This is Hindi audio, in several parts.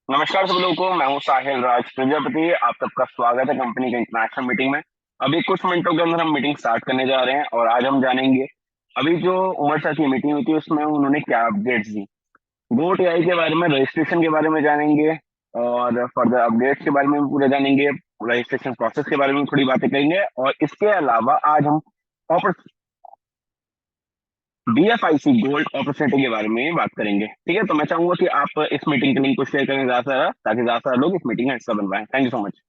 नमस्कार सभी लोगों को। मैं हूं साहिल राज प्रजापति। आप सबका स्वागत है कंपनी के इंटरनेशनल मीटिंग में। अभी कुछ मिनटों के अंदर हम मीटिंग स्टार्ट करने जा रहे हैं और आज हम जानेंगे अभी जो उमर सर की मीटिंग हुई थी उसमें उन्होंने क्या अपडेट्स दी। गोट एआई के बारे में, रजिस्ट्रेशन के बारे में जानेंगे और फर्दर अपडेट्स के बारे में भी पूरा जानेंगे। रजिस्ट्रेशन प्रोसेस के बारे में थोड़ी बातें करेंगे और इसके अलावा आज हम BFIC गोल्ड अपॉर्चुनिटी के बारे में बात करेंगे। ठीक है, तो मैं चाहूंगा कि आप इस मीटिंग के लिंक को शेयर करें ज्यादा से ज्यादा, ताकि ज्यादा से ज्यादा लोग इस मीटिंग का हिस्सा बन पाए। Thank you so much.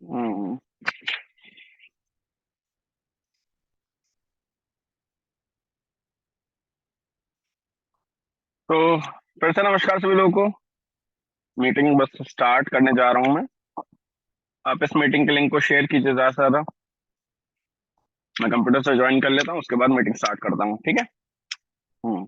हम्म, तो फिर से नमस्कार सभी लोगों को। मीटिंग बस स्टार्ट करने जा रहा हूँ मैं। आप इस मीटिंग के लिंक को शेयर कीजिए ज्यादा से ज्यादा। मैं कंप्यूटर से ज्वाइन कर लेता हूँ, उसके बाद मीटिंग स्टार्ट करता हूँ। ठीक है। हम्म।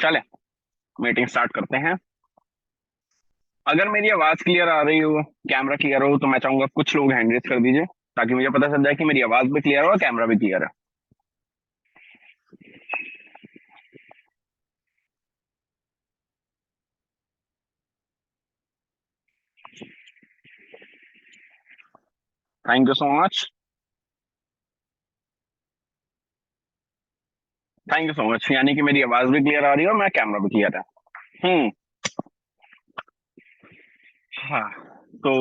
चले मीटिंग स्टार्ट करते हैं। अगर मेरी आवाज क्लियर आ रही हो, कैमरा क्लियर हो, तो मैं चाहूंगा कुछ लोग हैंड रेज कर दीजिए ताकि मुझे पता चल जाए कि मेरी आवाज भी क्लियर है और कैमरा भी क्लियर है। Thank you so much. Thank you so much, यानी कि मेरी आवाज भी क्लियर आ रही है और मेरा कैमरा भी क्लियर है। हम्म। हाँ, तो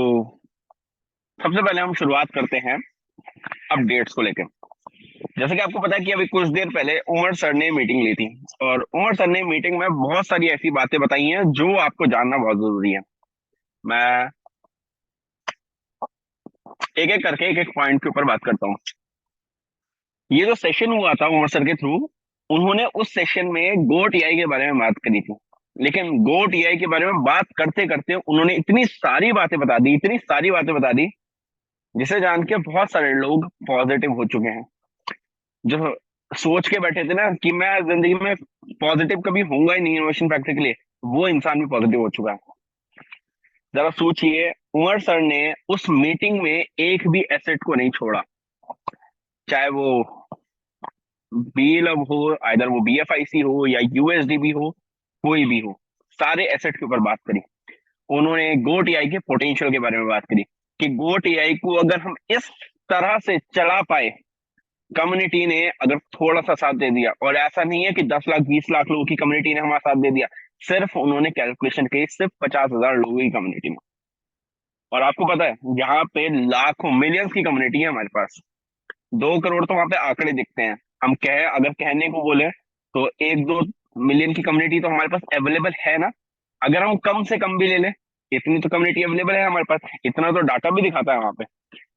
सबसे पहले हम शुरुआत करते हैं अपडेट्स को लेकर। जैसे कि आपको पता है कि अभी कुछ देर पहले उमर सर ने मीटिंग ली थी और उमर सर ने मीटिंग में बहुत सारी ऐसी बातें बताई हैं जो आपको जानना बहुत जरूरी है। मैं एक एक करके एक एक पॉइंट के ऊपर बात करता हूँ। ये जो सेशन हुआ था उमर सर के थ्रू, उन्होंने उस सेशन में गोट एआई के बारे में बात करी थी। लेकिन गोट एआई के बारे में बात करते करते उन्होंने इतनी सारी बातें बता दी, इतनी सारी बातें बता दी, जिसे जान के बहुत सारे लोग पॉजिटिव हो चुके हैं। जो सोच के बैठे थे ना कि मैं जिंदगी में पॉजिटिव कभी होऊंगा ही नहीं इनोवेशन फैक्टर के लिए, वो इंसान भी पॉजिटिव हो चुका है। जरा सोचिए, उमर सर ने उस मीटिंग में एक भी एसेट को नहीं छोड़ा, चाहे वो बीएलएव हो, आइदर वो बीएफआईसी हो या यूएसडीबी हो, कोई भी हो, सारे एसेट के ऊपर बात करी। उन्होंने गोट एआई के पोटेंशियल के बारे में बात करी कि गोट एआई को अगर हम इस तरह से चला पाए, कम्युनिटी ने अगर थोड़ा सा साथ दे दिया, और ऐसा नहीं है कि 10 लाख 20 लाख लोगों की कम्युनिटी ने हमारा साथ दे दिया, सिर्फ उन्होंने कैलकुलेशन की सिर्फ 50,000 लोगों की कम्युनिटी में। और आपको पता है यहाँ पे लाखों मिलियंस की कम्युनिटी है हमारे पास। 2 करोड़ तो वहां पे आंकड़े दिखते हैं। हम कहे, अगर कहने को बोले तो 1-2 मिलियन की कम्युनिटी तो हमारे पास अवेलेबल है ना। अगर हम कम से कम भी ले लें, इतनी तो कम्युनिटी अवेलेबल है हमारे पास, इतना तो डाटा भी दिखाता है वहां पे।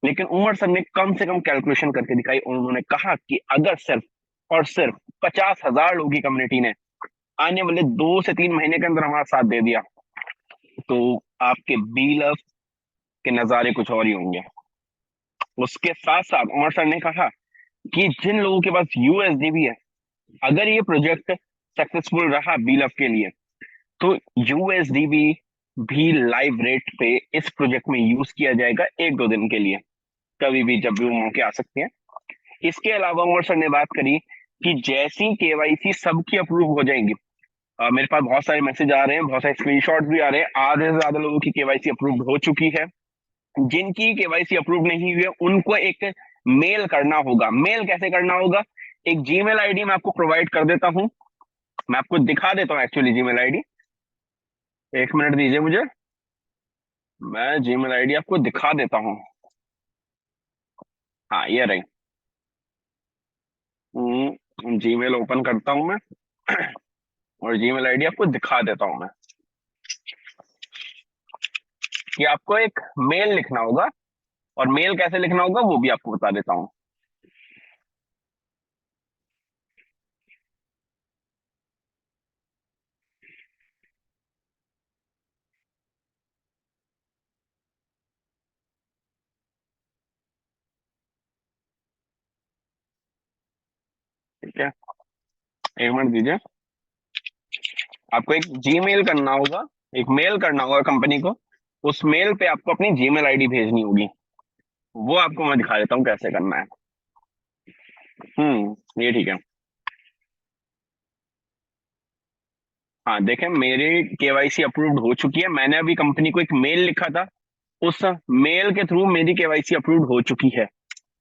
लेकिन उमर सर ने कम से कम कैलकुलेशन करके दिखाई। उन्होंने कहा कि अगर सिर्फ और सिर्फ 50,000 लोगों की कम्युनिटी ने आने वाले 2 से 3 महीने के अंदर हमारा साथ दे दिया, तो आपके बी लव के नजारे कुछ और ही होंगे। उसके साथ साथ उमर सर ने कहा कि जिन लोगों के पास यूएसडी भी है, अगर ये प्रोजेक्ट सक्सेसफुल रहा बी लव के लिए, तो यूएसडी भी लाइव रेट पे इस प्रोजेक्ट में यूज किया जाएगा 1-2 दिन के लिए, कभी भी जब भी वो मौके आ सकते हैं। इसके अलावा उमर सर ने बात करी कि जैसी केवाईसी सबकी अप्रूव हो जाएंगी, मेरे पास बहुत सारे मैसेज आ रहे हैं, बहुत सारे स्क्रीनशॉट भी आ रहे हैं, आधे से ज्यादा लोगों की केवाईसी अप्रूव हो चुकी है। जिनकी केवाईसी अप्रूव नहीं हुई है उनको एक मेल करना होगा। मेल कैसे करना होगा? एक जीमेल आईडी मैं आपको प्रोवाइड कर देता हूं, मैं आपको दिखा देता हूं एक्चुअली जीमेल आईडी। 1 मिनट दीजिए मुझे, मैं जीमेल आईडी आपको दिखा देता हूँ। हाँ, ये रही। जीमेल ओपन करता हूं मैं और जीमेल आईडी आपको दिखा देता हूं मैं कि आपको एक मेल लिखना होगा, और मेल कैसे लिखना होगा वो भी आपको बता देता हूँ। ठीक है, 1 मिनट दीजिए। आपको एक जीमेल करना होगा, एक मेल करना होगा कंपनी को। उस मेल पे आपको अपनी जीमेल आईडी भेजनी होगी, वो आपको मैं दिखा देता हूँ कैसे करना है। ये ठीक है। हाँ देखें, मेरी केवाईसी अप्रूव्ड हो चुकी है। मैंने अभी कंपनी को एक मेल लिखा था, उस मेल के थ्रू मेरी केवाईसी अप्रूव्ड हो चुकी है।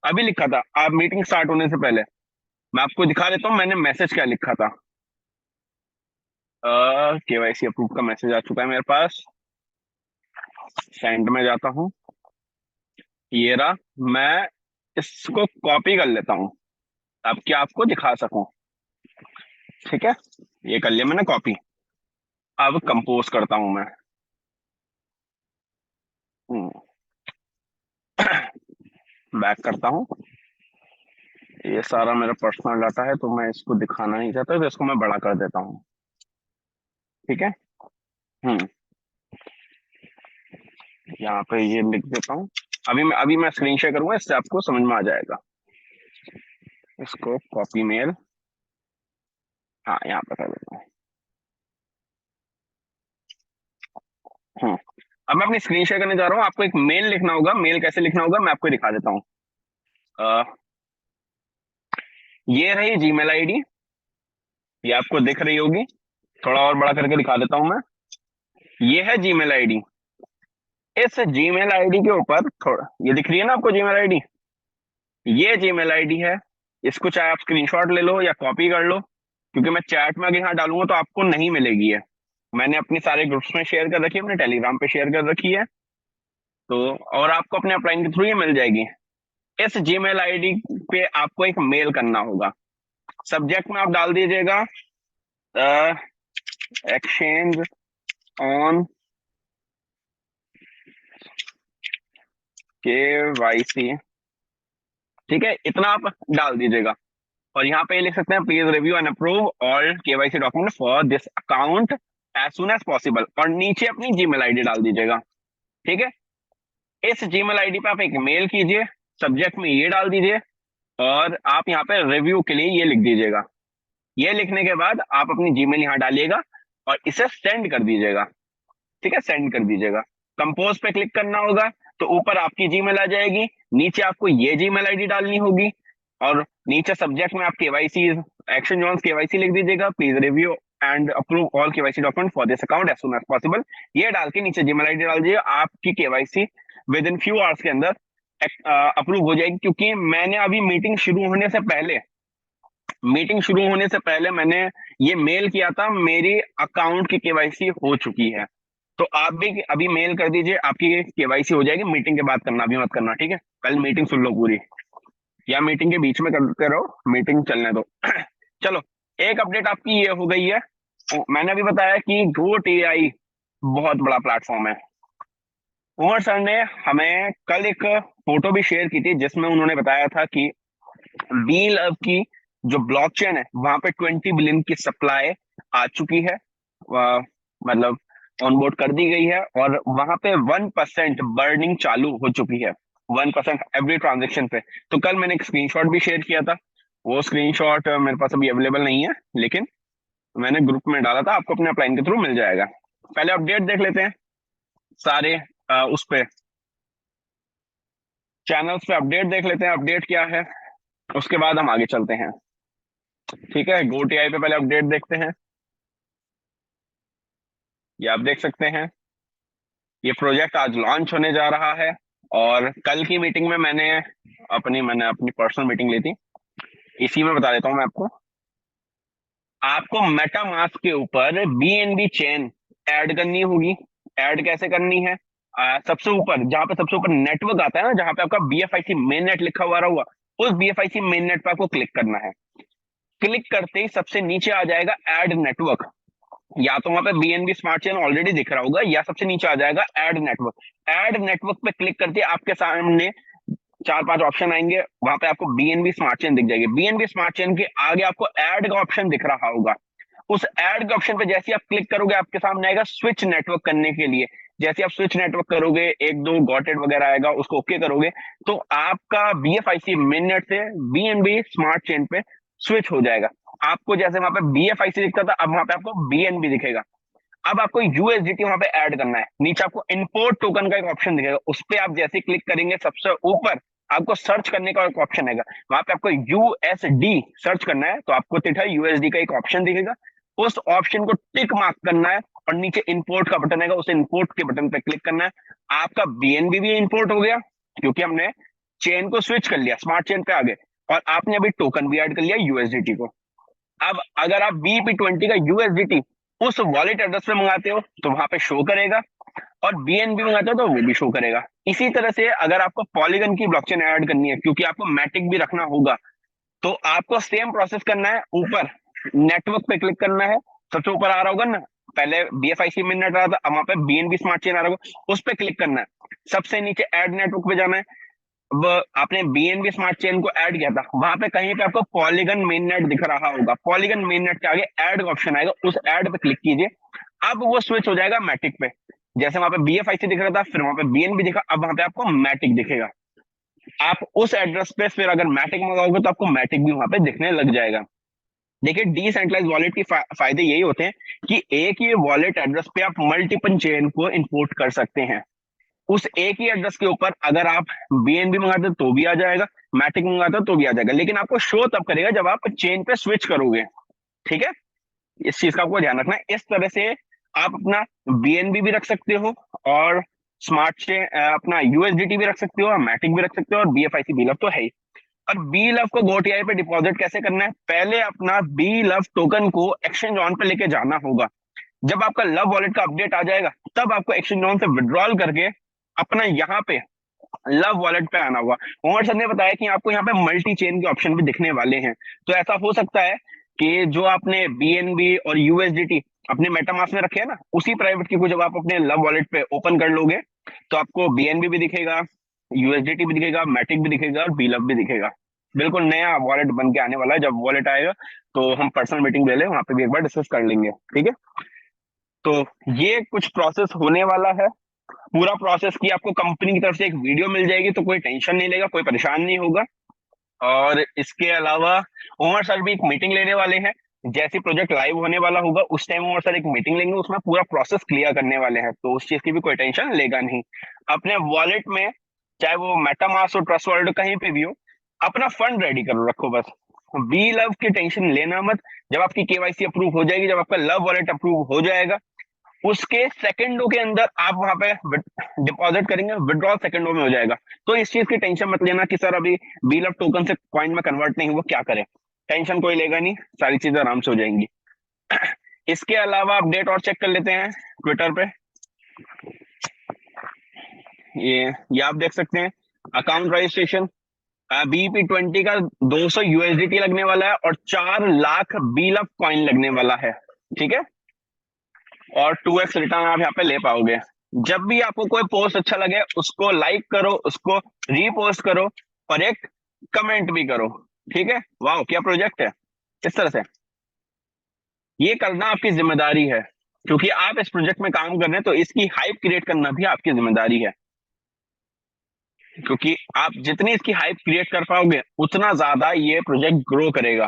अभी लिखा था आप मीटिंग स्टार्ट होने से पहले। मैं आपको दिखा देता हूँ मैंने मैसेज क्या लिखा था। केवाईसी अप्रूव का मैसेज आ चुका है मेरे पास। सेंड में जाता हूँ, ये रहा। मैं इसको कॉपी कर लेता हूँ ताकि आपको दिखा सकूं। ठीक है, ये कर लिया मैंने कॉपी। अब कंपोज करता हूं मैं। बैक करता हूँ। ये सारा मेरा पर्सनल डाटा है तो मैं इसको दिखाना नहीं चाहता, तो इसको मैं बड़ा कर देता हूँ। ठीक है। हम्म यहाँ पे ये लिख देता हूँ। अभी मैं स्क्रीन शेयर करूंगा, इससे आपको समझ में आ जाएगा। इसको कॉपी मेल, हाँ यहाँ पे कर देता हूँ। अब मैं अपनी स्क्रीन शेयर करने जा रहा हूँ। आपको एक मेल लिखना होगा। मेल कैसे लिखना होगा मैं आपको दिखा देता हूँ। ये रही जीमेल आईडी, ये आपको दिख रही होगी। थोड़ा और बड़ा करके दिखा देता हूं मैं। ये है जीमेल आईडी। इस जीमेल आईडी के ऊपर थोड़ा, ये दिख रही है ना आपको जीमेल आईडी, ये जीमेल आईडी है। इसको चाहे आप स्क्रीनशॉट ले लो या कॉपी कर लो, क्योंकि मैं चैट में अगर यहाँ डालूंगा तो आपको नहीं मिलेगी है। मैंने अपने सारे ग्रुप्स में शेयर कर रखी है, अपने टेलीग्राम पे शेयर कर रखी है। तो और आपको अपने अपलाइन के थ्रू ये मिल जाएगी। इस जीमेल आईडी पे आपको एक मेल करना होगा। सब्जेक्ट में आप डाल दीजिएगा एक्सचेंज ऑन KYC। ठीक है, इतना आप डाल दीजिएगा। और यहाँ पे लिख सकते हैं please review and approve all KYC document for this account as soon as possible, और नीचे अपनी जीमेल आईडी डाल दीजिएगा। ठीक है, इस जीमेल आईडी पे आप एक मेल कीजिए, सब्जेक्ट में ये डाल दीजिए, और आप यहाँ पे रिव्यू के लिए ये लिख दीजिएगा। ये लिखने के बाद आप अपनी जीमेल यहाँ डालिएगा और इसे सेंड कर दीजिएगा। ठीक है, सेंड कर दीजिएगा। कंपोज पे क्लिक करना होगा तो ऊपर आपकी जीमेल आ जाएगी। नीचे आपको ये जीमेल आईडी डालनी होगी, और नीचे सब्जेक्ट में आप KYC एक्शन जॉन्स KYC लिख दीजिएगा, please review and approve all KYC document for this account as soon as possible. ये डाल के नीचे जीमेल आईडी डाल दीजिए। आपकी KYC with in few hours के अंदर अप्रूव हो जाएगी, क्योंकि मैंने अभी मीटिंग शुरू होने से पहले मैंने ये मेल किया था, मेरी अकाउंट की KYC हो चुकी है। तो आप भी अभी मेल कर दीजिए, आपकी KYC हो जाएगी। मीटिंग के बाद करना, अभी मत करना। ठीक है, कल मीटिंग सुन लो पूरी, या मीटिंग के बीच में करते रहो, मीटिंग चलने दो। चलो, एक अपडेट आपकी ये हो गई है। मैंने अभी बताया कि GoTI बहुत बड़ा प्लेटफॉर्म है। उमर सर ने हमें कल एक फोटो भी शेयर की थी, जिसमें उन्होंने बताया था कि BeLove की जो ब्लॉकचेन है वहां पे 20 बिलियन की सप्लाई आ चुकी है, मतलब ऑनबोर्ड कर दी गई है, और वहां पे 1% बर्निंग चालू हो चुकी है, 1% एवरी ट्रांजेक्शन पे। तो कल मैंने एक स्क्रीनशॉट भी शेयर किया था। वो स्क्रीनशॉट मेरे पास अभी अवेलेबल नहीं है, लेकिन मैंने ग्रुप में डाला था, आपको अपने अपलाइन के थ्रू मिल जाएगा। पहले अपडेट देख लेते हैं सारे, उस पे चैनल्स पे अपडेट देख लेते हैं, अपडेट क्या है, उसके बाद हम आगे चलते हैं। ठीक है, GoTI पे पहले अपडेट देखते हैं। ये आप देख सकते हैं, ये प्रोजेक्ट आज लॉन्च होने जा रहा है। और कल की मीटिंग में मैंने अपनी पर्सनल मीटिंग ली थी। इसी में बता देता हूं मैं आपको। आपको मेटामास्क के ऊपर BNB चेन ऐड करनी होगी। ऐड कैसे करनी है? सबसे ऊपर, जहां पे सबसे ऊपर नेटवर्क आता है ना, जहां पे आपका BFIC मेन नेट लिखा हुआ रहा, उस BFIC मेन नेट पे आपको क्लिक करना है। क्लिक करते ही सबसे नीचे आ जाएगा ऐड नेटवर्क। या तो वहां पे BNB स्मार्ट चेन ऑलरेडी दिख रहा होगा, या सबसे नीचे आ जाएगा ऐड नेटवर्क। ऐड नेटवर्क पे क्लिक करते आपके सामने 4-5 ऑप्शन आएंगे। वहां पे आपको BNB स्मार्ट चेन दिख जाएगी। BNB स्मार्ट चेन के आगे आपको ऐड का ऑप्शन दिख रहा होगा। उस ऐड के ऑप्शन पे जैसे आप क्लिक करोगे, आपके सामने आएगा स्विच नेटवर्क करने के लिए। जैसे आप स्विच नेटवर्क करोगे, एक दो गॉटेड वगैरह आएगा, उसको ओके करोगे तो आपका BFIC मेन नेट से BNB स्मार्ट चेन पे स्विच हो जाएगा। आपको जैसे वहां पे BFIC दिखता था, अब वहां पे आपको BNB दिखेगा। अब आपको USDT वहां पे ऐड करना है। नीचे आपको इंपोर्ट टोकन का एक ऑप्शन दिखेगा, उस पर आप जैसे क्लिक करेंगे, सबसे ऊपर आपको सर्च करने का एक ऑप्शन आएगा। वहां पे आपको USD सर्च करना है, तो आपको तिठा USD का एक ऑप्शन दिखेगा। उस ऑप्शन को टिक मार्क करना है, और नीचे इंपोर्ट का बटन आएगा, उस इंपोर्ट के बटन पे क्लिक करना है। आपका BNB भी इंपोर्ट हो गया, क्योंकि हमने चेन को स्विच कर लिया, स्मार्ट चेन पे आ गए, और आपने अभी टोकन भी ऐड कर लिया USDT को। अब अगर आप BP20 का USDT उस वॉलेट एड्रेस पे मंगाते हो तो वहां पे शो करेगा, और BNB मंगाते हो तो वो भी शो करेगा। इसी तरह से अगर आपको पॉलीगन की ब्लॉकचेन ऐड करनी है, क्योंकि आपको मैटिक भी रखना होगा, तो आपको सेम प्रोसेस करना है। ऊपर नेटवर्क पे क्लिक करना है, सबसे ऊपर आ रहा होगा ना, पहले BFIC में नेट रहा था, अब वहां पे BNB स्मार्ट चेन आ रहा होगा, उस पर क्लिक करना है। सबसे नीचे ऐड नेटवर्क पे जाना है। अब आपने BNB स्मार्ट चेन को ऐड किया था, वहां पे कहीं पे आपको पॉलीगन मेन नेट दिख रहा होगा। पॉलीगन मेन नेट के आगे ऐड का ऑप्शन आएगा, उस ऐड पे क्लिक कीजिए। अब वो स्विच हो जाएगा मैटिक पे। जैसे वहां पे BFIC दिख रहा था, फिर वहां पे BNB दिखा, अब वहां पे आपको मैटिक दिखेगा। आप उस एड्रेस पे फिर अगर मैटिक मंगाओगे तो आपको मैटिक भी वहां पे दिखने लग जाएगा। देखिए डिसेंट्रलाइज वॉलेट के फायदे यही होते हैं कि एक ही वॉलेट एड्रेस पे आप मल्टीपल चेन को इंपोर्ट कर सकते हैं। उस एक ही एड्रेस के ऊपर अगर आप बीएनबी मंगाते तो भी आ जाएगा, मैटिक मंगाते तो भी आ जाएगा, लेकिन आपको शो तब करेगा जब आप चेन पे स्विच करोगे। ठीक है, इस चीज का आपको ध्यान रखना है। इस तरह से आप अपना बीएनबी भी रख सकते हो और स्मार्ट चेन अपना यूएसडीटी भी रख सकते हो, मैटिक भी रख सकते हो, और बीएफआईसी बीलव तो है ही। और बी लव को गोटीआई पे डिपॉजिट कैसे करना है? पहले अपना बी लव टोकन को एक्सचेंज ऑन पे लेके जाना होगा। जब आपका लव वॉलेट का अपडेट आ जाएगा तब आपको एक्सचेंज ऑन से विड्रॉल करके अपना यहाँ पे लव वॉलेट पे आना होगा। उमर सर ने बताया कि आपको यहाँ पे मल्टी चेन के ऑप्शन भी दिखने वाले हैं। तो ऐसा हो सकता है कि जो आपने बीएनबी और यूएसडीटी अपने मेटामास्क में रखे हैं ना, उसी प्राइवेट की को जब आप अपने लव वॉलेट पे ओपन कर लोगे तो आपको बीएनबी भी दिखेगा, यूएसडीटी भी दिखेगा, मैटिक भी दिखेगा और बीलव भी दिखेगा। बिल्कुल नया वॉलेट बन के आने वाला है। जब वॉलेट आएगा तो हम पर्सनल मीटिंग ले लें, वहां पे भी एक बार डिस्कस कर लेंगे। ठीक है, तो ये कुछ प्रोसेस होने वाला है। पूरा प्रोसेस की आपको कंपनी की तरफ से एक वीडियो मिल जाएगी, तो कोई टेंशन नहीं लेगा, कोई परेशान नहीं होगा। और इसके अलावा उमर सर भी एक मीटिंग लेने वाले हैं। जैसे प्रोजेक्ट लाइव होने वाला होगा उस टाइम उमर सर एक मीटिंग लेंगे, उसमें पूरा प्रोसेस क्लियर करने वाले हैं, तो उस चीज की भी कोई टेंशन लेगा नहीं। अपने वॉलेट में चाहे वो मेटामास्क और ट्रस्ट वॉलेट कहीं पे भी हो, अपना फंड रेडी करो रखो बस। बी लव की टेंशन लेना मत। जब आपकी केवाईसी अप्रूव हो जाएगी, जब आपका लव वॉलेट अप्रूव हो जाएगा, उसके सेकंडों के अंदर आप वहां पे डिपॉजिट करेंगे, विड्रॉल सेकंडों में हो जाएगा। तो इस चीज की टेंशन मत लेना कि सर अभी बील ऑफ टोकन से कॉइन में कन्वर्ट नहीं हुआ, क्या करें। टेंशन कोई लेगा नहीं, सारी चीजें आराम से हो जाएंगी। इसके अलावा अपडेट और चेक कर लेते हैं ट्विटर पे। ये आप देख सकते हैं अकाउंट रजिस्ट्रेशन बीपी20 का 200 यूएसडीटी लगने वाला है और 4 लाख बील ऑफ कॉइन लगने वाला है। ठीक है, और 2x रिटर्न आप यहाँ पे ले पाओगे। जब भी आपको कोई पोस्ट अच्छा लगे उसको लाइक करो, उसको रीपोस्ट करो और एक कमेंट भी करो। ठीक है, वाह क्या प्रोजेक्ट है। इस तरह से ये करना आपकी जिम्मेदारी है, क्योंकि आप इस प्रोजेक्ट में काम कर रहे हैं, तो इसकी हाइप क्रिएट करना भी आपकी जिम्मेदारी है। क्योंकि आप जितनी इसकी हाइप क्रिएट कर पाओगे उतना ज्यादा ये प्रोजेक्ट ग्रो करेगा।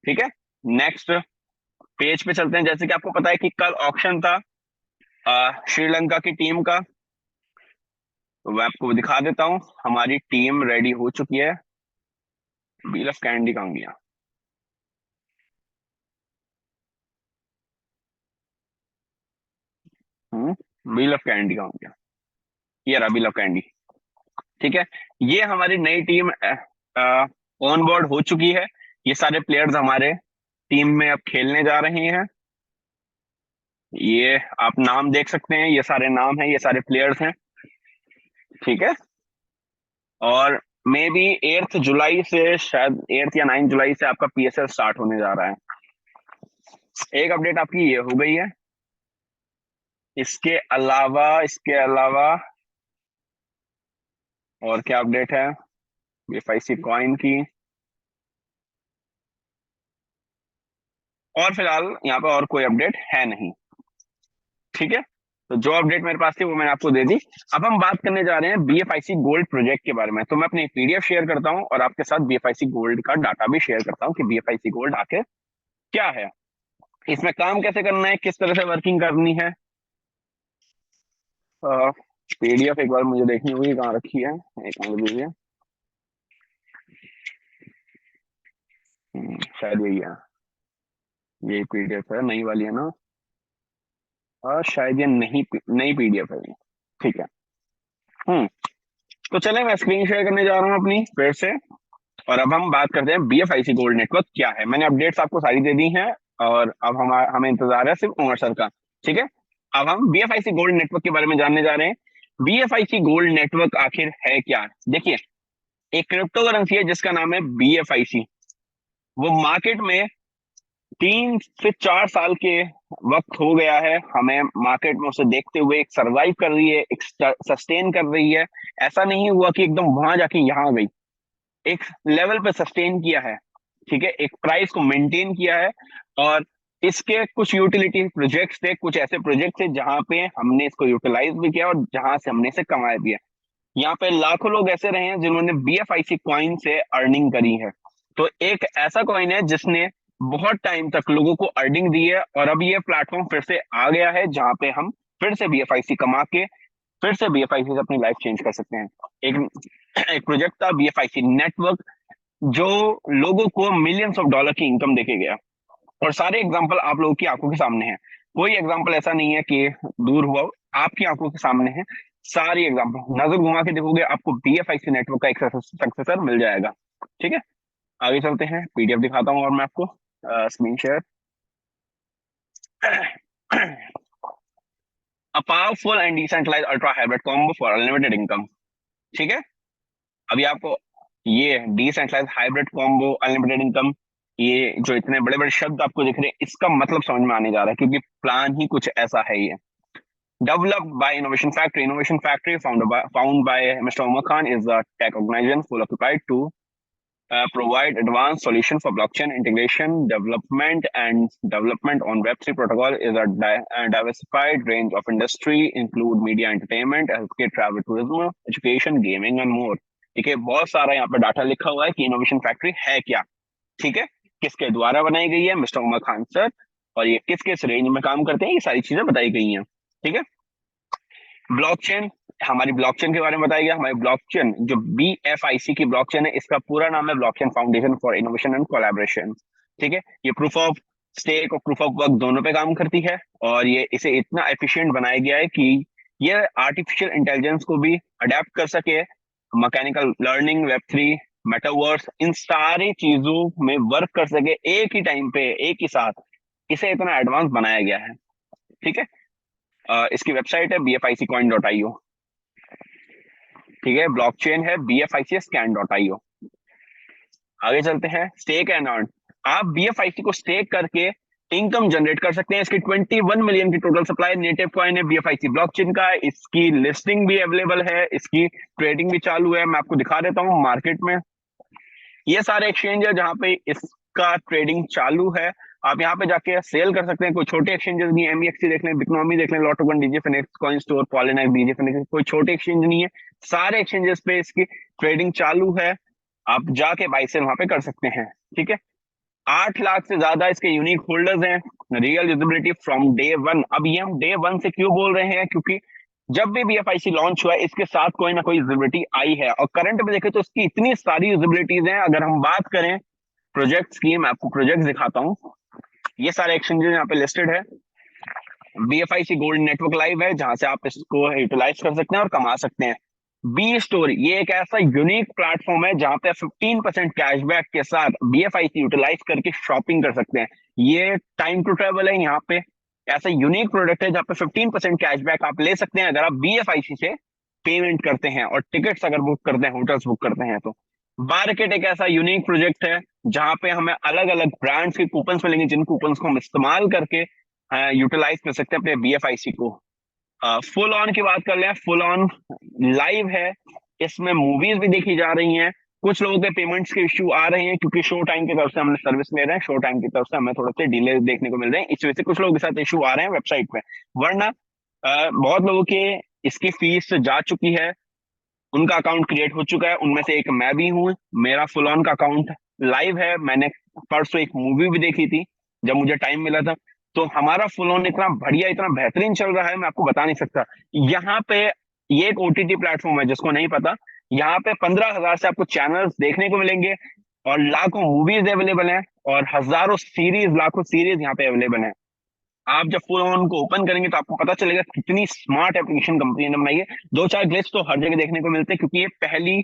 ठीक है, नेक्स्ट पेज पे चलते हैं। जैसे कि आपको पता है कि कल ऑक्शन था श्रीलंका की टीम का, तो मैं आपको दिखा देता हूं। हमारी टीम रेडी हो चुकी है। व्हील ऑफ कैंडी कहाँ गया? व्हील ऑफ कैंडी कहाँ गया? ये रहा व्हील ऑफ कैंडी। ठीक है, ये हमारी नई टीम ऑन बोर्ड हो चुकी है। ये सारे प्लेयर्स हमारे टीम में अब खेलने जा रहे हैं। ये आप नाम देख सकते हैं, ये सारे नाम हैं, ये सारे प्लेयर्स हैं। ठीक है, और मे बी 8 जुलाई से, शायद 8 या 9 जुलाई से आपका पीएसएल स्टार्ट होने जा रहा है। एक अपडेट आपकी ये हो गई है। इसके अलावा और क्या अपडेट है बीएफआईसी कॉइन की? और फिलहाल यहाँ पे और कोई अपडेट है नहीं। ठीक है, तो जो अपडेट मेरे पास थी वो मैंने आपको दे दी। अब हम बात करने जा रहे हैं बीएफआईसी गोल्ड प्रोजेक्ट के बारे में। तो मैं अपनी पीडीएफ शेयर करता हूँ और आपके साथ बीएफआईसी गोल्ड का डाटा भी शेयर करता हूँ कि बीएफआईसी गोल्ड आखिर क्या है, इसमें काम कैसे करना है, किस तरह से वर्किंग करनी है। पीडीएफ एक बार मुझे देखनी होगी कहाँ रखी है, एक मिनट दीजिए। शायद यही है, ये पीडीएफ है, नई वाली है ना? शायद ये नहीं, नई पीडीएफ है ये। ठीक है। हम्म तो चले मैं स्क्रीन शेयर करने जा रहा हूँ अपनी फिर से। और अब हम बात करते हैं बीएफआईसी गोल्ड नेटवर्क क्या है। मैंने अपडेट्स आपको सारी दे दी हैं और अब हमें इंतजार है सिर्फ उमर सर का। ठीक है, अब हम बीएफआईसी गोल्ड नेटवर्क के बारे में जानने जा रहे हैं। बीएफआईसी गोल्ड नेटवर्क आखिर है क्या? देखिए, एक क्रिप्टो करेंसी है जिसका नाम है बीएफआईसी। वो मार्केट में 3 से 4 साल के वक्त हो गया है, हमें मार्केट में उसे देखते हुए एक सरवाइव कर रही है, एक सस्टेन कर रही है। ऐसा नहीं हुआ कि एकदम वहां जाके यहां आ गई, एक लेवल पे सस्टेन किया है। ठीक है, एक प्राइस को मेंटेन किया है। और इसके कुछ यूटिलिटी प्रोजेक्ट्स थे, कुछ ऐसे प्रोजेक्ट थे जहां पे हमने इसको यूटिलाइज भी किया और जहां से हमने इसे कमाया भी है। यहाँ पे लाखों लोग ऐसे रहे हैं जिन्होंने बीएफआईसी कॉइन से अर्निंग करी है। तो एक ऐसा कॉइन है जिसने बहुत टाइम तक लोगों को अर्निंग दी है, और अब ये प्लेटफॉर्म फिर से आ गया है जहां पे हम फिर से बीएफआईसी कमा के फिर से बीएफआईसी से अपनी लाइफ चेंज कर सकते हैं। एक एक प्रोजेक्ट था बीएफआईसी नेटवर्क, जो लोगों को मिलियंस ऑफ डॉलर की इनकम देके गया, और सारे एग्जांपल आप लोगों की आंखों के सामने हैं। कोई एग्जांपल ऐसा नहीं है कि दूर हुआ, आपकी आंखों के सामने है। सारी एग्जांपल नजर घुमा के देखोगे, आपको बीएफआईसी नेटवर्क का एक सक्सेसर मिल जाएगा। ठीक है, आगे चलते हैं, पीडीएफ दिखाता हूँ और मैं आपको screen share. A powerful and decentralized ultra hybrid combo for unlimited income. ठीक है, अभी आपको ये decentralized hybrid combo unlimited income, ये जो इतने बड़े बड़े शब्द आपको दिख रहे हैं, इसका मतलब समझ में आने जा रहा है, क्योंकि प्लान ही कुछ ऐसा है ये। Developed by Innovation Factory, found by Mr. Umar Khan, is a tech organization full occupied to provide advanced solution for blockchain integration, development on Web3 protocol is a diversified range of industry, include media, entertainment, healthcare, travel, tourism, education, gaming and more. ठीक है, बहुत सारा यहाँ पे डाटा लिखा हुआ है कि इनोवेशन फैक्ट्री है क्या। ठीक है, किसके द्वारा बनाई गई है, मिस्टर उमर खान सर, और ये किस किस रेंज में काम करते हैं, ये सारी चीजें बताई गई हैं। ठीक है, ब्लॉकचेन, हमारी ब्लॉकचेन के बारे में बताया गया। हमारी ब्लॉकचेन जो BFIC की ब्लॉकचेन है, इसका पूरा नाम है blockchain foundation for innovation and collaboration. ठीक है, ये प्रूफ ऑफ स्टेक और प्रूफ ऑफ वर्क दोनों पे काम करती है, और ये इसे इतना एफिशिएंट बनाया गया है कि ये आर्टिफिशियल इंटेलिजेंस को भी अडेप्ट कर सके, मैकेनिकल लर्निंग, Web3, मेटावर्स, इन सारी चीजों में वर्क कर सके एक ही टाइम पे, एक ही साथ। इसे इतना एडवांस बनाया गया है। ठीक है, इसकी वेबसाइट है bficcoin.io। ठीक है, ब्लॉकचेन है bficscan.io। आगे चलते हैं, स्टेक एंड अर्न। आप बीएफआईसी को स्टेक करके इनकम जनरेट कर सकते हैं। इसकी 21 मिलियन की टोटल सप्लाई नेटिव कॉइन है बीएफआईसी ब्लॉकचेन का। इसकी लिस्टिंग भी अवेलेबल है, इसकी ट्रेडिंग भी चालू है। मैं आपको दिखा देता हूँ मार्केट में ये सारे एक्सचेंज है जहां पे इसका ट्रेडिंग चालू है। आप यहाँ पे जाके सेल कर सकते हैं। कोई छोटे एक्सचेंजेस नहीं है, एमईएक्सी देख लें, बिकनॉमी देख लें, LATOKEN, DigiFinex, coin store, Poloniex, DigiFinex, कोई छोटे एक्सचेंज नहीं है। सारे एक्सचेंजेस पे इसकी ट्रेडिंग चालू है, आप जाके बाई सेल वहां पे कर सकते हैं। ठीक है, 8 लाख से ज्यादा इसके यूनिक होल्डर्स हैं। Real visibility from day one. अब ये हम डे वन से क्यों बोल रहे हैं, क्योंकि जब भी बीएफआईसी लॉन्च हुआ है, इसके साथ कोई ना कोई विजिबिलिटी आई है, और करंट में देखें तो इसकी इतनी सारी विजिबिलिटीज हैं। अगर हम बात करें प्रोजेक्ट्स की, मैं आपको प्रोजेक्ट दिखाता हूँ। ये सारे एक्सचेंजेस यहाँ पे लिस्टेड है। बीएफआईसी गोल्ड नेटवर्क लाइव है, जहां से आप इसको यूटिलाइज कर सकते हैं और कमा सकते हैं। बी स्टोरी, ये एक ऐसा यूनिक प्लेटफॉर्म है जहां पे 15% कैशबैक के साथ बीएफआईसी यूटिलाइज करके शॉपिंग कर सकते हैं। ये टाइम टू ट्रेवल है। यहाँ पे ऐसा यूनिक प्रोडक्ट है जहाँ पे 15% कैशबैक आप ले सकते हैं अगर आप बीएफआईसी से पेमेंट करते हैं और टिकट्स अगर बुक करते हैं, होटल्स बुक करते हैं तो। मार्केट एक ऐसा यूनिक प्रोजेक्ट है जहां पे हमें अलग अलग ब्रांड्स के कूपन्स मिलेंगे, जिन कूपन्स को हम इस्तेमाल करके यूटिलाइज कर सकते हैं अपने बीएफआईसी को। फुल ऑन की बात कर लें, फुल ऑन लाइव है, इसमें मूवीज भी देखी जा रही हैं। कुछ लोगों के पेमेंट्स के इश्यू आ रहे हैं क्योंकि शो टाइम की तरफ से हमने सर्विस ले रहे हैं, शो टाइम की तरफ से हमें थोड़े से डिले देखने को मिल रहे हैं, इस वजह से कुछ लोगों के साथ इश्यू आ रहे हैं वेबसाइट पे। वरना बहुत लोगों के इसकी फीस जा चुकी है, उनका अकाउंट क्रिएट हो चुका है। उनमें से एक मैं भी हूँ, मेरा फुल ऑन का अकाउंट लाइव है। मैंने परसों एक मूवी भी देखी थी जब मुझे टाइम मिला था। तो हमारा फुल ऑन इतना बढ़िया, इतना बेहतरीन चल रहा है, मैं आपको बता नहीं सकता। यहाँ पे ये एक ओटीटी प्लेटफॉर्म है, जिसको नहीं पता, यहाँ पे 15,000 से आपको चैनल्स देखने को मिलेंगे, और लाखों मूवीज अवेलेबल हैं, और हजारों सीरीज, लाखों सीरीज यहाँ पे अवेलेबल है। आप जब फुल ऑन को ओपन करेंगे तो आपको पता चलेगा कितनी स्मार्ट एप्लीकेशन कंपनी ने बनाई है। दो चार ग्लिच तो हर जगह देखने को मिलते हैं, क्योंकि ये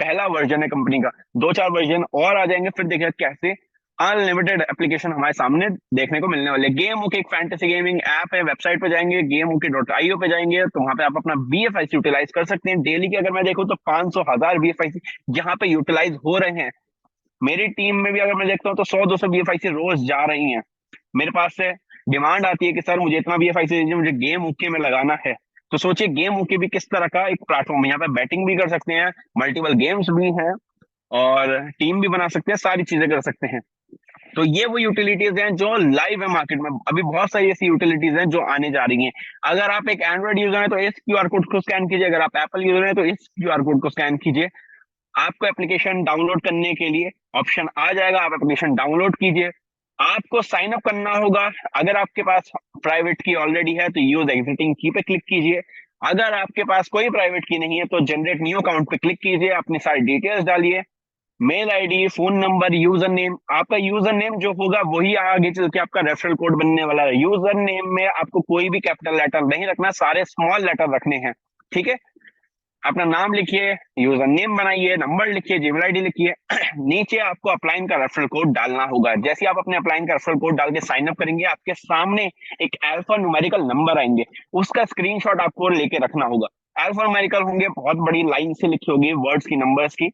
पहला वर्जन है कंपनी का। दो चार वर्जन और आ जाएंगे, फिर देखिए कैसे अनलिमिटेड एप्लीकेशन हमारे सामने देखने को मिलने वाले। गेम ओके एक फैंटेसी गेमिंग ऐप है, वेबसाइट पे जाएंगे gameok.io पे जाएंगे तो वहां पे आप अपना बीएफआईसी यूटिलाइज कर सकते हैं। डेली की अगर मैं देखूं तो 500,000 बीएफआईसी यहाँ पे यूटिलाइज हो रहे हैं। मेरी टीम में भी अगर मैं देखता हूँ तो 100-200 बीएफआईसी रोज जा रही हैं। मेरे पास से डिमांड आती है कि सर मुझे इतना बीएफआईसी दीजिए, मुझे गेम ओके में लगाना है। तो सोचिए गेम ओके भी किस तरह का एक प्लेटफॉर्म है। यहाँ पे बैटिंग भी कर सकते हैं, मल्टीपल गेम्स भी हैं, और टीम भी बना सकते हैं, सारी चीजें कर सकते हैं। तो ये वो यूटिलिटीज हैं जो लाइव है मार्केट में। अभी बहुत सारी ऐसी यूटिलिटीज हैं जो आने जा रही हैं। अगर आप एक एंड्रॉइड यूजर हैं तो इस क्यूआर कोड को स्कैन कीजिए, अगर आप एप्पल यूजर हैं तो इस क्यूआर कोड को स्कैन कीजिए। आपको एप्लीकेशन डाउनलोड करने के लिए ऑप्शन आ जाएगा, आप एप्लीकेशन डाउनलोड कीजिए। आपको साइन अप करना होगा। अगर आपके पास प्राइवेट की ऑलरेडी है तो यूज एग्जिटिंग की पे क्लिक कीजिए। अगर आपके पास कोई प्राइवेट की नहीं है तो जनरेट न्यू अकाउंट पे क्लिक कीजिए, अपनी सारी डिटेल्स डालिए, mail ID, phone number, user name. आपका यूजर नेम जो होगा वही आगे चल के आपका रेफरल कोड बनने वाला है। यूजर नेम में आपको कोई भी कैपिटल लेटर नहीं रखना, सारे स्मॉल लेटर रखने हैं, ठीक है। अपना नाम लिखिए, यूजर नेम बनाइए, नंबर लिखिए, जीमेल आईडी लिखिए। नीचे आपको अपलाइन का रेफरल कोड डालना होगा। जैसे आप अपने अपलाइन का रेफरल कोड डाल के साइन अप करेंगे, आपके सामने एक अल्फा न्यूमेरिकल नंबर आएंगे, उसका स्क्रीनशॉट आपको लेके रखना होगा। अल्फा न्यूमेरिकल होंगे, बहुत बड़ी लाइन से लिखी होगी वर्ड्स की, नंबर्स की।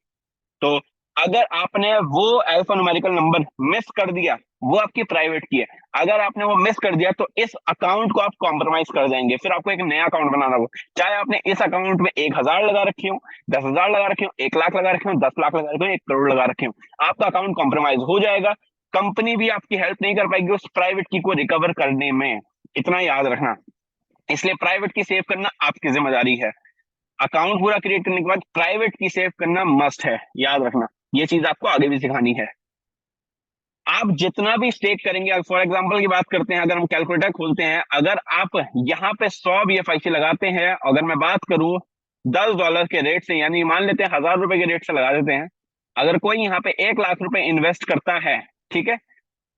तो अगर आपने वो अल्फा न्यूमेरिकल नंबर मिस कर दिया, वो आपकी प्राइवेट की है, अगर आपने वो मिस कर दिया तो इस अकाउंट को आप कॉम्प्रोमाइज कर देंगे, फिर आपको एक नया अकाउंट बनाना होगा। चाहे आपने इस अकाउंट में 1,000 लगा रखे हो, 10,000 लगा रखे हो, 1 लाख लगा रखे हो, 10 लाख लगा रखे हो, 1 करोड़ लगा रखे हो, आपका अकाउंट कॉम्प्रोमाइज हो जाएगा। कंपनी भी आपकी हेल्प नहीं कर पाएगी उस प्राइवेट की को रिकवर करने में, इतना याद रखना। इसलिए प्राइवेट की सेव करना आपकी जिम्मेदारी है। अकाउंट पूरा क्रिएट करने के बाद प्राइवेट की सेव करना मस्ट है, याद रखना। ये चीज आपको आगे भी सिखानी है। आप जितना भी स्टेक करेंगे, फॉर एग्जांपल की बात करते हैं, अगर हम कैलकुलेटर खोलते हैं, अगर आप यहाँ पे 100 BFIC लगाते हैं, अगर मैं बात करूं $10 के रेट से, यानी मान लेते हैं 1,000 रुपए के रेट से लगा देते हैं, अगर कोई यहाँ पे 1 लाख रुपए इन्वेस्ट करता है, ठीक है,